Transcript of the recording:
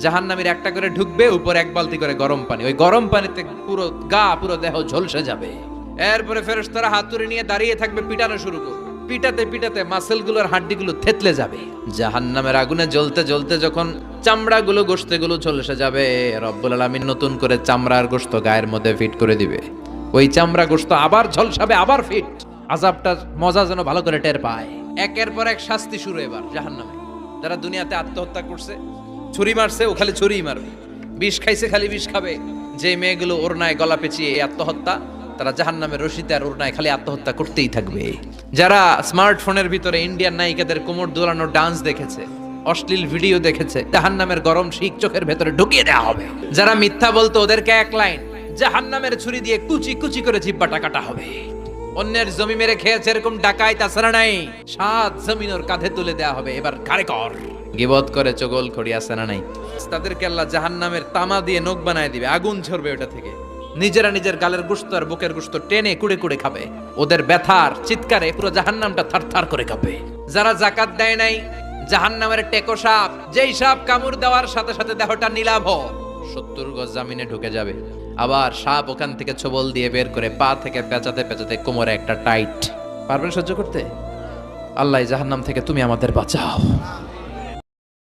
জাহান্নামীর একটা করে ঢুকবে, উপর এক বালতি করে গরম পানি, ওই গরম পানিতে পুরো গা পুরো দেহ ঝলসে যাবে। এরপরে ফেরেশতারা হাতুড়ি নিয়ে দাঁড়িয়ে থাকবে, পিটানো শুরু করবে। পিটাতে পিটাতে মাসেলগুলোর হাড্ডিগুলো থেতলে যাবে। জাহান্নামের আগুনে জ্বলতে জ্বলতে যখন চামড়াগুলো গোশতগুলো ঝলসে যাবে, রব্বুল আলামিন নতুন করে চামড়ার গোশত গায়ের মধ্যে ফিট করে দিবে। ওই চামড়া গোশত আবার ঝলসাবে, আবার ফিট। আযাবটার মজা যেন ভালো করে টের পায়। একের পর এক শাস্তি শুরু এবার জাহান্নামে। যারা দুনিয়াতে আত্মহত্যা করছে, ছুরি মারছে, ও খালি ছুরিই মারবে। বিষ খাইছে, খালি বিষ খাবে। যে মেয়েগুলো ওড়নায় গলা পেঁচিয়ে এই আত্মহত্যা, তারা জাহান্নামের রশিতে আর ওড়নায় খালি আত্মহত্যা করতেই থাকবে। যারা স্মার্টফোনের ভিতরে ইন্ডিয়ান নায়িকাদের কোমর দোলানো ডান্স দেখেছে, অশ্লীল ভিডিও দেখেছে, জাহান্নামের গরম শিক চোখের ভেতরে ঢুকিয়ে দেওয়া হবে। যারা মিথ্যা বলতো, ওদেরকে এক লাইন জাহান্নামের ছুরি দিয়ে কুচি কুচি করে জিহ্বাটা কাটা হবে। অন্যের জমি মেরে খেয়েছে এরকম ডাকাইত আসারা নাই, 7 জমিন ওর কাঁধে তুলে দেওয়া হবে। এবার ঘাড়ে কর। গিবত করে চগল খড়ি আছে না নাই, তাদেরকে আল্লাহ জাহান্নামের তামা দিয়ে নখ বানায় দিবে, আগুন ঝরবে ওটা থেকে। নিজেরা নিজের গালের গোশত আর বুকের গোশত টেনে কুড়ে কুড়ে খাবে। ওদের ব্যথার চিৎকারে পুরো জাহান্নামটা থারথার করে কাঁপে। যারা যাকাত দেয় নাই, জাহান্নামের টেকো সাপ, যেই সাপ কামড় দেওয়ার সাথে সাথে দেহটা নীলাভ, 70 গজ জামিনে ঢুকে যাবে। আবার সাপ ওখান থেকে ছোবল দিয়ে বের করে পা থেকে পেঁচাতে পেঁচাতে কোমরে একটা টাইট। পারবেন সহ্য করতে? আল্লাহ জাহান্নাম থেকে তুমি আমাদের বাঁচাও।